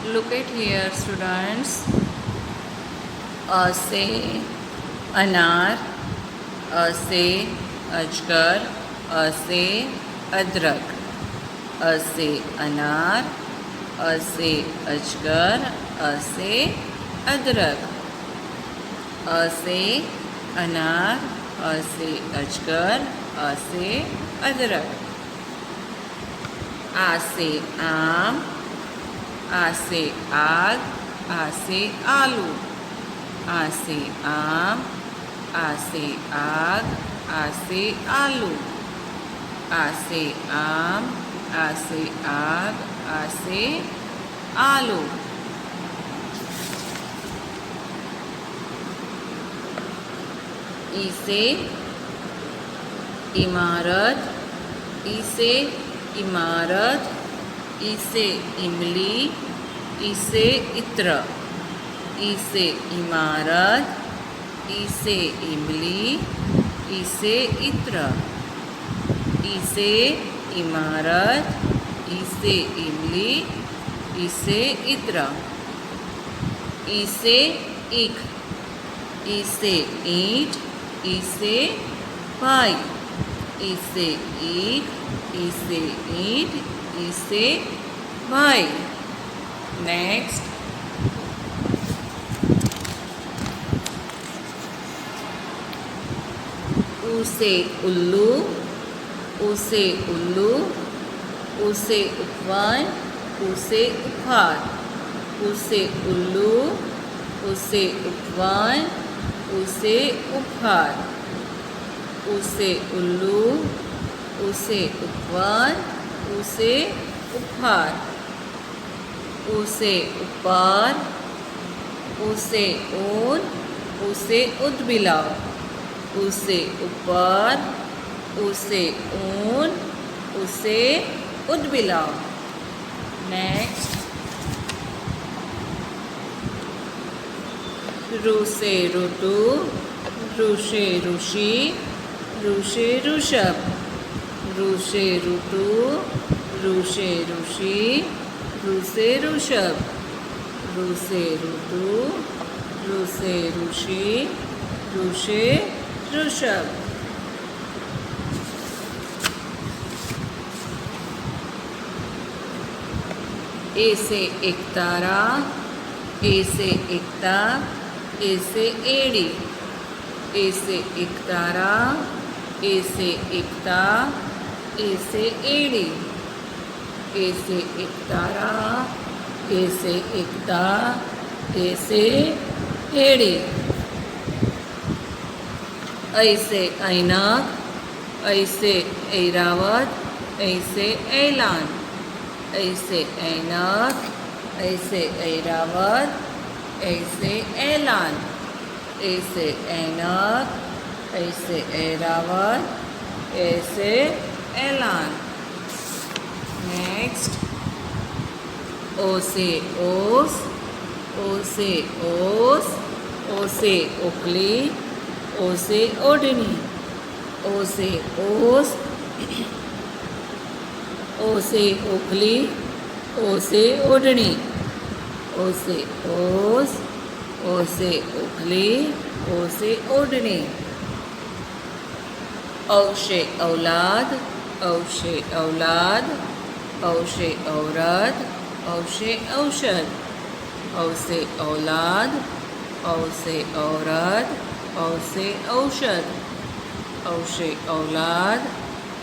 Look at here, students. A से अनार, अ से अजगर, अ से अदरक, अ से अनार, अ से अजगर, अ से अदरक, अ से अनार, अ से अजगर, अ से अदरक, आ से आम, आ से आग, आ से आलू, आ से आम, आ से आग, आ से आलू, आ से आम, आ से आग, आ से आलू, ई से इमारत, ई से इमारत, ई से इमली, ई से इत्र, ई से इमारत, ई से इमली, ई से इत्र, ई से इमारत, ई से इमली, ई से इत्र, ई से ईख, ई से ईंट, ई से भाई, ई से ईख, ई से ईंट, ई से भाई. Next. उ से उल्लू, उ से उल्लू, उ से उपवन, उ से उपहार, उ से उल्लू, उ से उपवन, उ से उपहार, उ से उल्लू, उ से उपवन, उ से उपहार, उ से ऊपर, उ से ऊन, उ से उद्बिलाव, उ से ऊपर, उ से ऊन, उ से उद्बिलाव. नेक्स्ट. रु से ऋतु, ऋ से ऋषि, ऋ से ऋषभ, ऋ से ऋतु, ऋ से ऋषि, ऋ से ऋषभ, ऋ से ऋतु, ऋ से ऋषि, ऋ से ऋषभ. ए से एकतारा, ए से एकता, ए से एड़ी, ए से एकतारा, ए से एकता, ए से एड़ी, ए से एकतारा, ए से एकता, ए से एड़ी. ऐ से ऐनक, ऐ से ऐरावत, ऐ से ऐलान, ऐ से ऐनक, ऐ से ऐरावत, ऐ से ऐलान, ऐ से ऐनक, ऐ से ऐरावत, ऐ से ऐलान. नेक्स्ट. ओ से ओस, ओ से ओस, ओ से ओखली, ओ से ओढ़नी, ओ से ओस, ओ से ओखली, ओ से ओढ़नी, ओ से ओस, ओ से ओखली, ओ से ओढ़नी. औ से औलाद, औ से औलाद, औ से औरत, औ से औषध, औ से औलाद, औ से औरत, औ से औषध, औ से औलाद,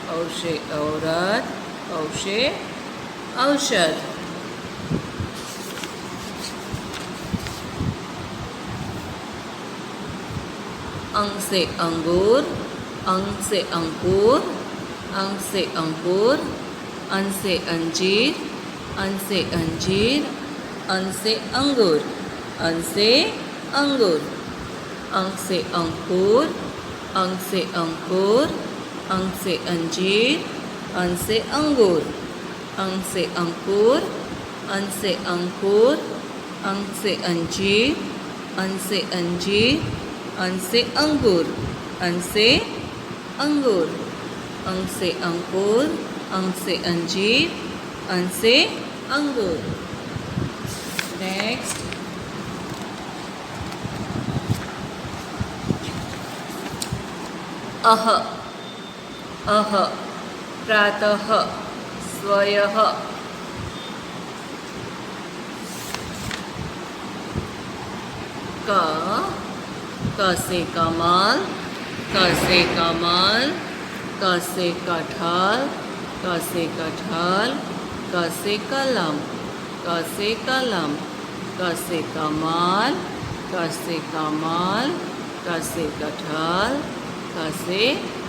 औ से औरत, औ से औषध. अंग से अंगूर, अंग से अंकुर, अंग से अंकुर, अं से अंजीर, अं से अंजीर, अं से अंगूर, अं से अंगूर. अंग से अंकुर, अंग से अंकुर, अंग से अंजीर, अं से अंगूर, अंग से अंकुर, अं से अंकुर, अंग से अंजीर, अं से अंजीर, अं से अंगूर, अं से अंगूर, अंग से अंकुर, अंग से अंजीर, अंग से अंगूर. नेक्स्ट अह अह प्रातः स्वयः क से कमल क से कमल क से कटहल क से कटहल क से कलम क से कलम क से कमल क से कमल क से कटहल क से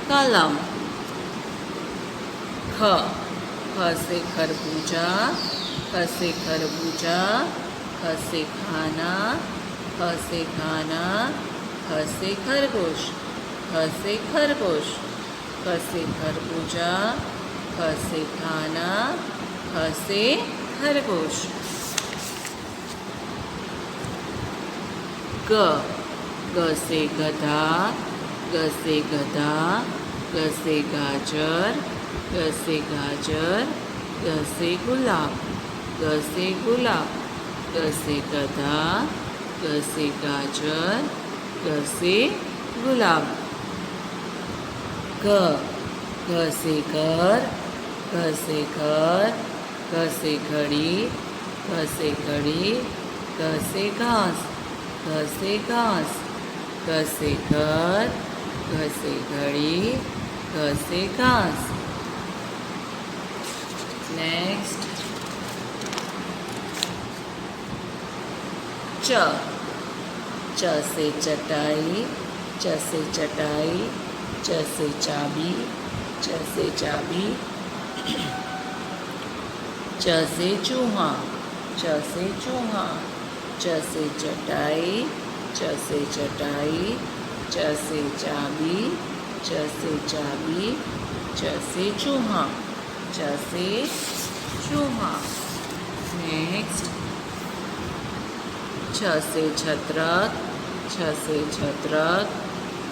कलम ख से खरबूजा ख से खरबूजा ख से खाना ख से खाना ख से खरगोश ख से खरगोश ख से खरबूजा ख से खाना ख से खरगोश ग से गधा ग से गधा ग से गाजर ग से गाजर ग से गुलाब ग से गुलाब ग से गधा ग से गाजर ग से गुलाब घ से घर घ से घर घ से घड़ी घ से घड़ी घ से घास घ से घास घ से घर घ से घड़ी घ से घास नेक्स्ट च से चटाई च से चटाई च से चाबी च से चाबी च से चूहा च से चूहा च से चटाई च से चटाई च से चाबी च से चाबी च से चूहा च से चूहा नेक्स्ट छ से छत्रक छ से छत्रक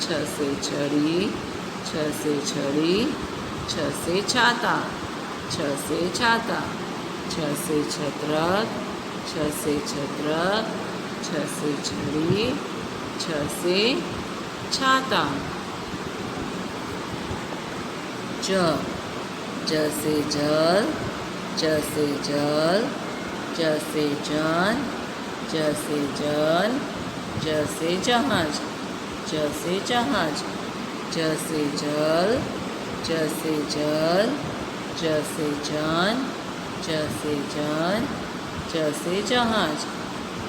छ से छड़ी छ से छड़ी छ से छाता छ से छाता छ से छत्रक छ से छत्रक छ से छड़ी छ से छाता ज से जल ज से जल ज से जन ज से जल ज से जहाज ज से जहाज ज से जल ज से जल ज से जन ज से जन ज से जहाज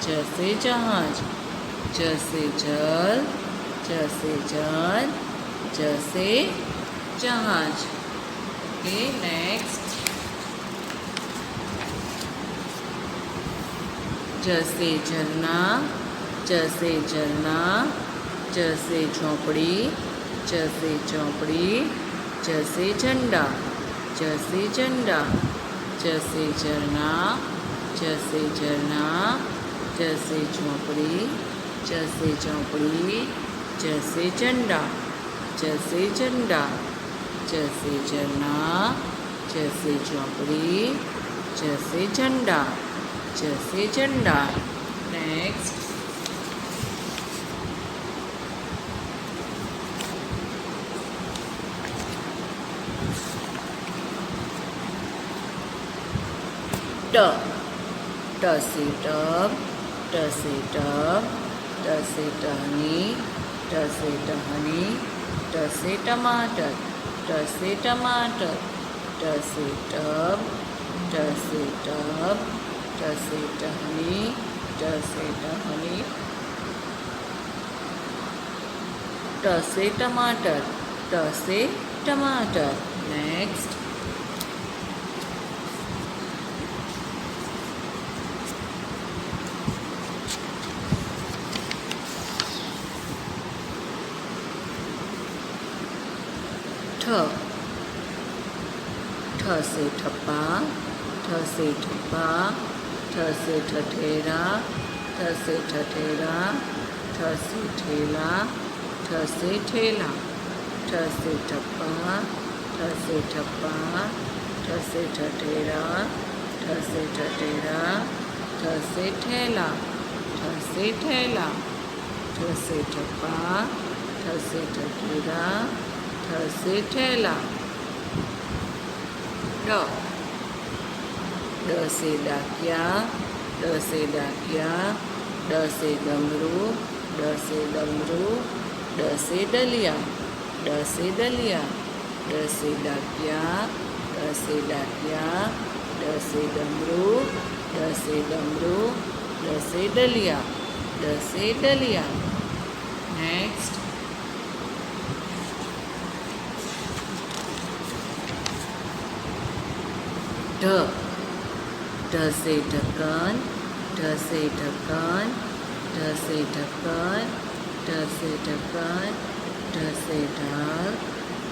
ज से जहाज ज से जल ज से जन ज से जहाज ओके नेक्स्ट जैसे झरना जैसे झरना जैसे झोंपड़ी जैसे झोंपड़ी जैसे झंडा जैसे झंडा जैसे झरना जैसे झरना जैसे झोंपड़ी जैसे झोंपड़ी जैसे झंडा जैसे झंडा जैसे झरना जैसे झोंपड़ी जैसे झंडा जैसे झंडा नेक्स्ट ट से टब ट से टब ट से टहनी ट से टहनी ट से टमाटर ट से टमाटर ट से टब ट से टब ट से टहनी ट से टहनी ट से टमाटर ट से टमाटर नेक्स्ट ठ से ठप्पा ठ से ठप्पा ठ से ठठेरा ठ से ठठेरा ठ से ठेला ठ से ठेला ठ से ठप्पा ठ से ठप्पा ठ से ठठेरा ठ से ठठेरा ठ से ठेला, ठ से ठेला, ठ से ठप्पा, ठ से ठठेरा, ठ से ठेला। ड, ड से डाकिया, ड से डाकिया, ड से डमरू, ड से डमरू, ड से डलिया, ड से डलिया, ड से डाकिया, ड से डाकिया, ड से डमरू, ड से डमरू, ड से डलिया, ड से डलिया। नेक्स्ट, ढ, ढ से ढक्कन, ढ से ढक्कन, ढ से ढक्कन, ढ से ढक्कन, ढ से ढाल,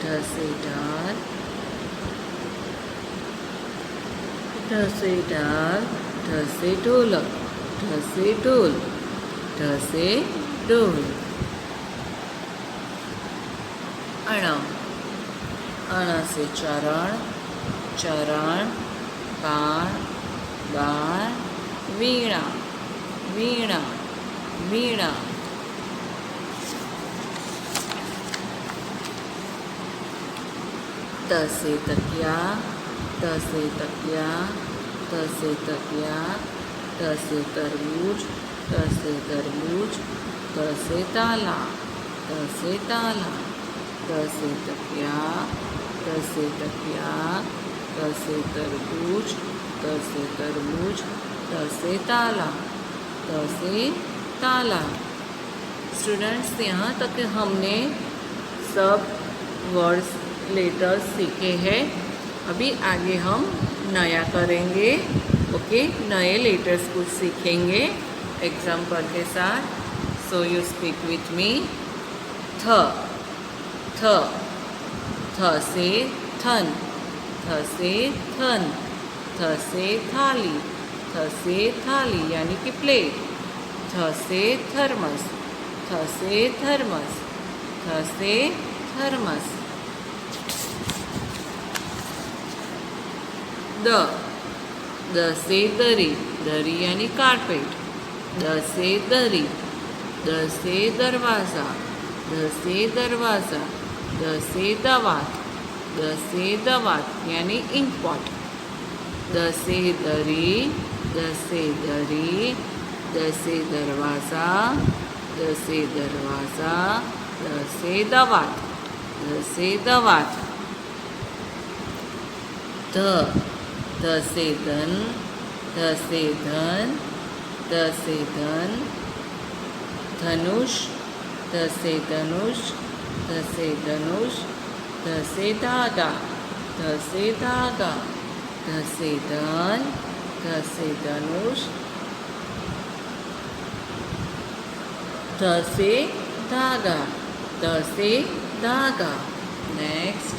ढ से ढाल, ढ से ढाल, ढ से ढोलक, ढ से ढोल, ढ से ढोल। अण, अण से चरण, चरण, बाण, बाण, वीणा, वीणा, वीणा। त से तकिया, त से तकिया, त से तकिया, त से तरबूज, त से तरबूज, त से ताला, त से ताला, त से तकिया, त से तकिया, त से तरबूज, त से तरबूज, त से ताला, त से ताला। स्टूडेंट्स, यहाँ तक हमने सब वर्ड्स लेटर्स सीखे हैं। अभी आगे हम नया करेंगे। ओके, नए लेटर्स कुछ सीखेंगे एग्जाम्पल के साथ। So you speak with me. थ, थ, थ से थन, थ से थन, थ से थाली, थ से थाली यानी कि प्लेट, थ से थर्मस, थ से थर्मस, थ से थर्मस। द, द से दरी, दरी यानी कारपेट, द से दरी, द से दरवाज़ा, द से दरवाज़ा, द से दवात, द से दवात यानी इंक पॉट, द से दरी, द से दरी, द से दरवाज़ा, द से दरवाज़ा, द से दवात, द से दवात। ध, ध से धन, ध से धन, ध से धन, धनुष, ध से धनुष, ध से धनुष, ध से धागा, ध से धागा, ध से धन, ध से धनुष, ध से धागा, ध से धागा। नेक्स्ट,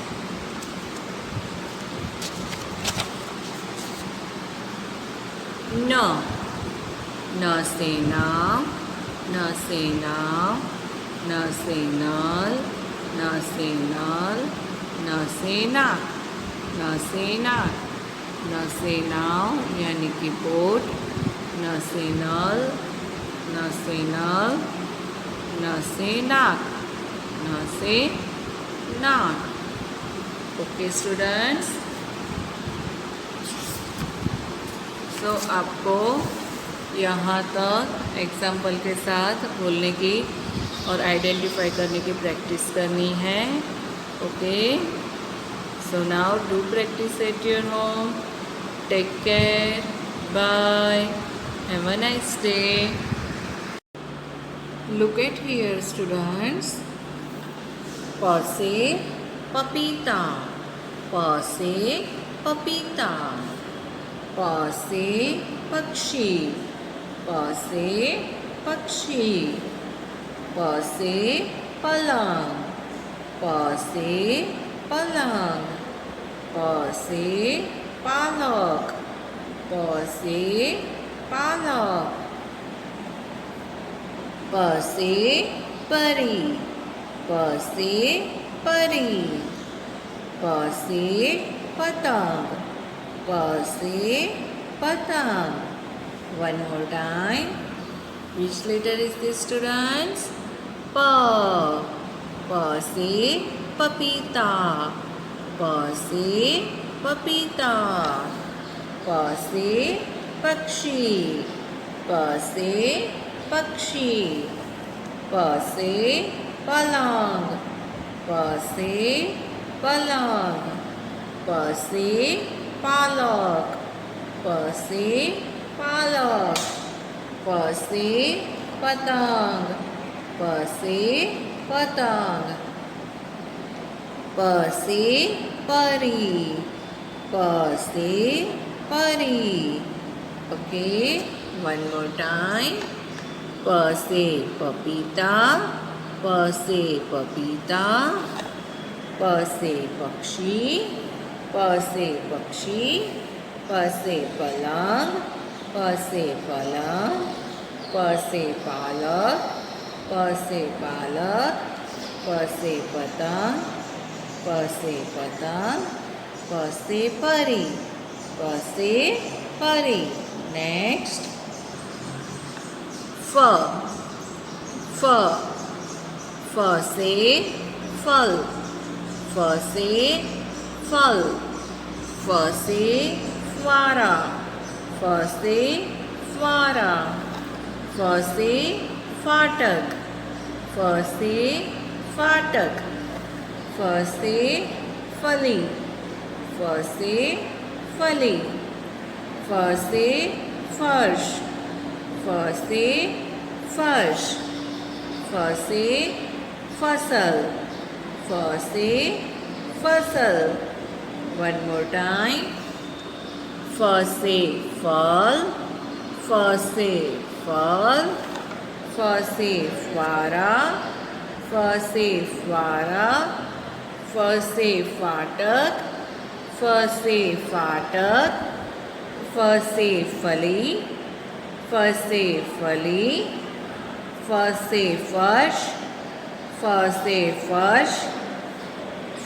न, न से नाव, न से नाव, न से नल, न से नल, न से नाक, न से नाक, न से नाव यानी कि बोट, न से नल, न से नल, न से नाक, न से नाक। ओके स्टूडेंट्स, तो आपको यहाँ तक एग्जाम्पल के साथ बोलने की और आइडेंटिफाई करने की प्रैक्टिस करनी है। Okay, so now do practice at your home. Take care, bye, have a nice day. Look at here students. प से पपीता, प से पपीता, प से पक्षी, प से पक्षी, प से पलंग, प से पलंग, प से पालक, प से पालक, प से परी, प से परी, प से पतंग, प से पतंग, प One more time. Which letter is this, students? P. P से पपीता. P से पपीता. P से पक्षी. P से पक्षी. P से पलंग. P से पलंग. P से पालक. P से पालक. P से पतंग. P से पतंग. P से परी. P से परी. Okay, one more time. P से पपीता. P से पपीता. P से पक्षी. P से पक्षी. P से पलंग. P से पलंग. P से पालक. P से पालक. P से पतंग. P से पतंग. P से परी. P से परी. Next. F. F. F से फल. F से फल. F से फुवारा. F से फुवारा. F से फाटक. F से फाटक. F से फली. F से फली. F से फर्श. F से फर्श. F से फसल. F से फसल. One more time. F से फल. F से फल. F से फुवारा. F से फुवारा. F से फाटक. F से फाटक. F से फली. F से फली. F से फर्श. F से फर्श.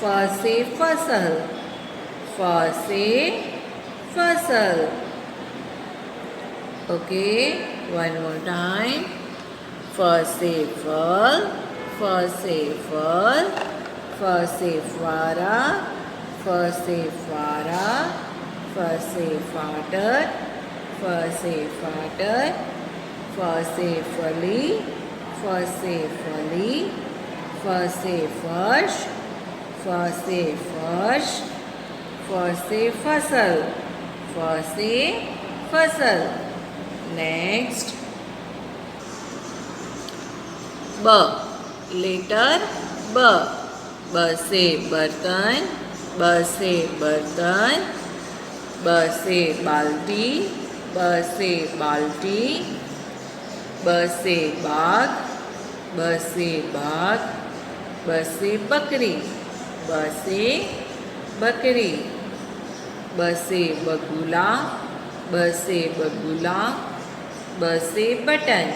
F से फसल. F से फसल. Okay, one more time. F से फल. F से फल. F से फुवारा. F से फुवारा. F से फाटक. F से फाटक. F से फली. F से फली. F से फर्श. F से फर्श. F से फसल. F से फसल. Next. B. Letter B. B से बर्तन. B से बर्तन. B से बाल्टी. B से बाल्टी. B से बाग. B से बाग. B से बकरी. B से बकरी. B से बगुला. B से बगुला. B से बटन.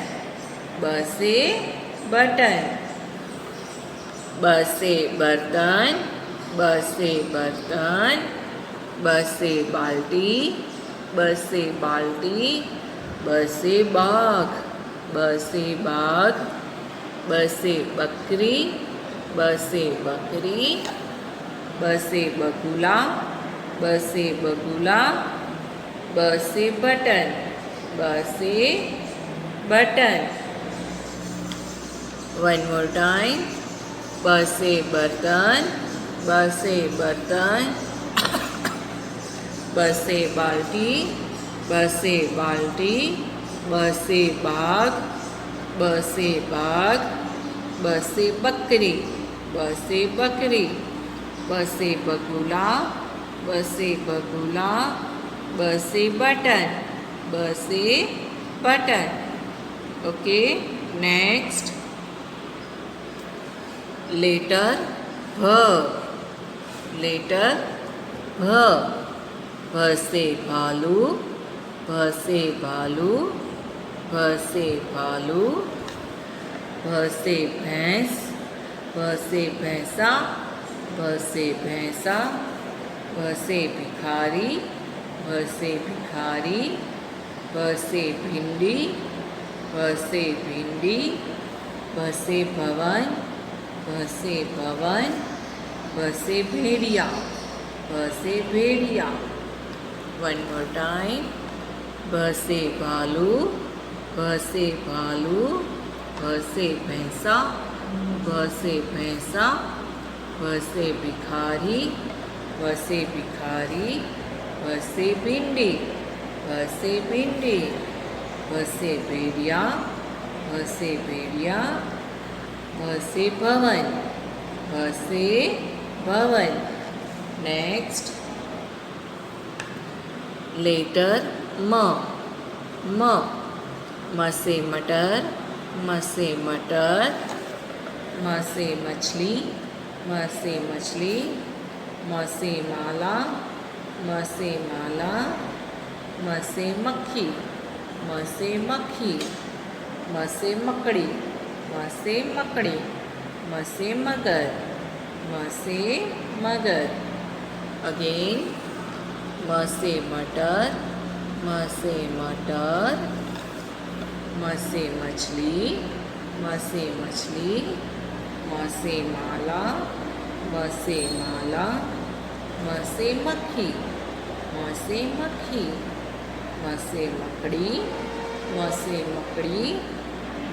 B से बटन. B से बर्तन. B से बर्तन. B से बाल्टी. B से बाल्टी. B से बाग. B से बाग. B से बकरी. B से बकरी. B से बगुला. B से बगुला. B से बटन. B से button. One more time. B से बर्तन. B से बर्तन. B से बाल्टी. B से बाल्टी. B से बाग. B से बाग. B से बकरी. B से बकरी. B से बगुला. B से बगुला. B से बटन. B से button. Okay, next. Letter V. Letter V. V से भालू. V से भालू. V से भालू. V से भैंस. V से भैंसा. V से भैंसा. V से भिखारी. V से भिखारी. भ से भिंडी, भ से भिंडी, भ से भवन, भ से भवन, भ से भेड़िया, भ से भेड़िया. One more time. भ से भालू, भ से भालू, भ से भैंसा, भ से भैंसा, भ से भिखारी, भ से भिखारी, भ से भिंडी, भ से भिंडी, भ से भेड़िया, भ से भेड़िया, भ से भवन, भ से भवन. Next. Letter म. म. म से मटर, म से मटर, म से मछली, म से मछली, म से माला, म से माला, म से मक्खी, म से मक्खी, म से मकड़ी, म से मकड़ी, म से मगर, म से मगर. Again. म से मटर, म से मटर, म से मछली, म से मछली, म से माला, म से माला, म से मक्खी, म से मक्खी, म से मकड़ी, म से मकड़ी,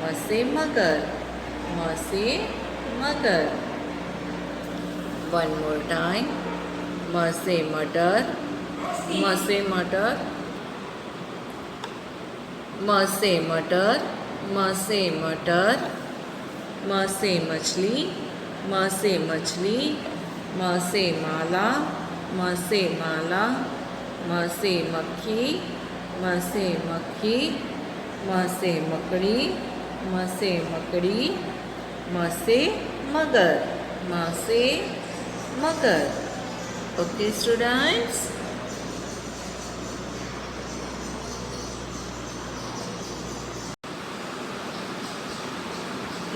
म से मगर, म से मगर. One more time. म से मटर, म से मटर, म से मटर, म से मटर, म से मछली, म से मछली, म से माला, म से माला, म से मक्खी, म से मक्खी, म से मकड़ी, म से मकड़ी, म से मगर, म से मगर. Okay, students.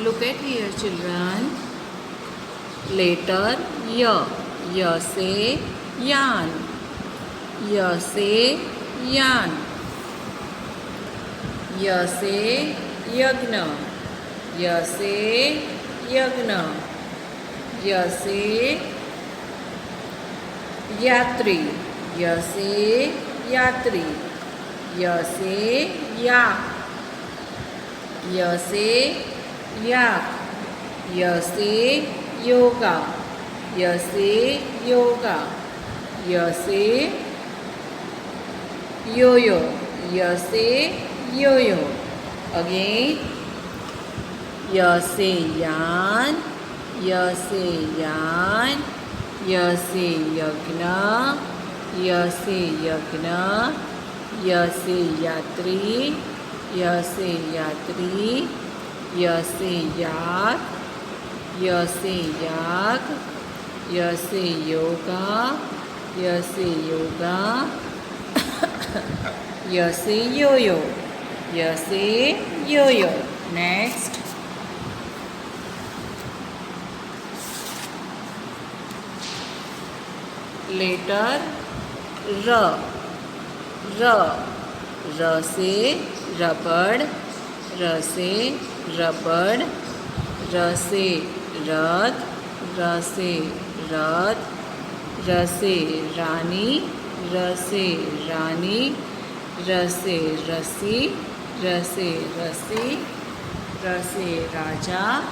Look at here, children. Letter Y. Y से यान, Y से यान, Y से यज्ञ, Y से यज्ञ, Y से यात्री, Y से यात्री, Y से याक, Y से याक, Y से योगा, Y से योगा, Y से यो-यो, Y से यो-यो. Again. Y से यान, Y से यान, Y से यज्ञ, Y से यज्ञ, Y से यात्री, Y से यात्री, Y से याक, Y से याग, Y से योगा, Y से योगा, Y से यो-यो, Y से yo-yo. Next. Letter R. R. R से रबड़, R से रबड़, R से रथ, R से रथ, R से रानी, R से रानी, R से रस्सी, R से रस्सी, R से राजा,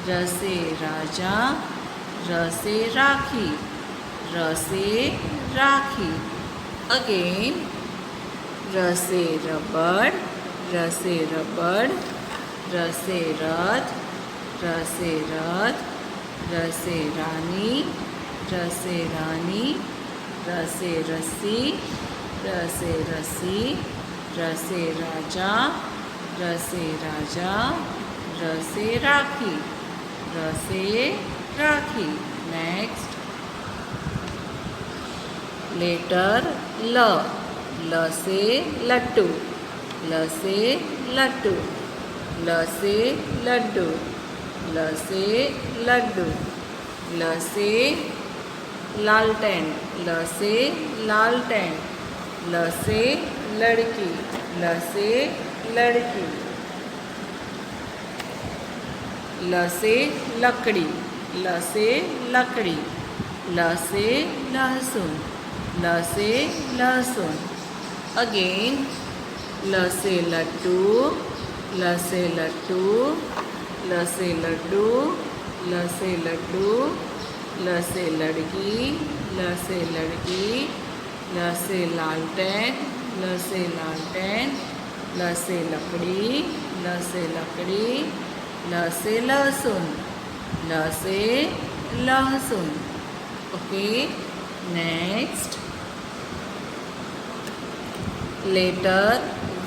R से राजा, R से राखी, R से राखी. Again. R से रबड़, R से रबड़, R से रथ, R से रथ, R से रानी, R से रानी, R से रस्सी, R से रस्सी, R से राजा, R से राजा, R से राखी, R से राखी. Next. Letter L. ल से लट्टू, ल से लट्टू, ल से लड्डू, ल से लड्डू, ल से लालटेन, ल से लालटेन, ल से लड़की, ल से लड़की, ल से लकड़ी, ल से लकड़ी, ल से लहसुन, ल से लहसुन. Again, ल से लड्डू, ल से लड्डू, ल से लड्डू, ल से लड्डू, ल से लड़की, ल से लड़की, ल से लालटेन, ल से लालटेन, ल से लकड़ी, ल से लकड़ी, ल से लहसुन, ल से लहसुन. Okay, next. Letter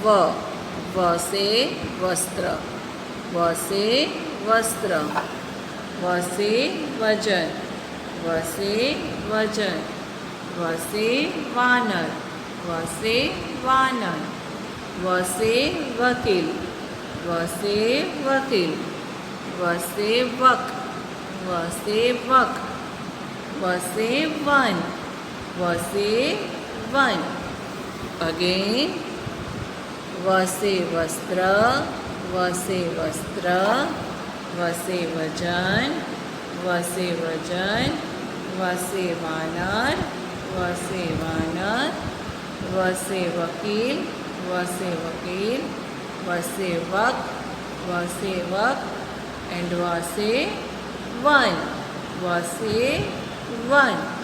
व से वस्त्र, व से वस्त्र, व से वजन, व से वजन, व से वानर, व से वानर, व से वकील, व से वकील, व से वक, व से वक, व से वन, व से वन. Again, व से वस्त्र, व से वस्त्र, व से वजन, व से वजन, व से वानर, व से वानर, व से वकील, व से वकील, व से वक, व से वक, एंड व से वन, व से वन.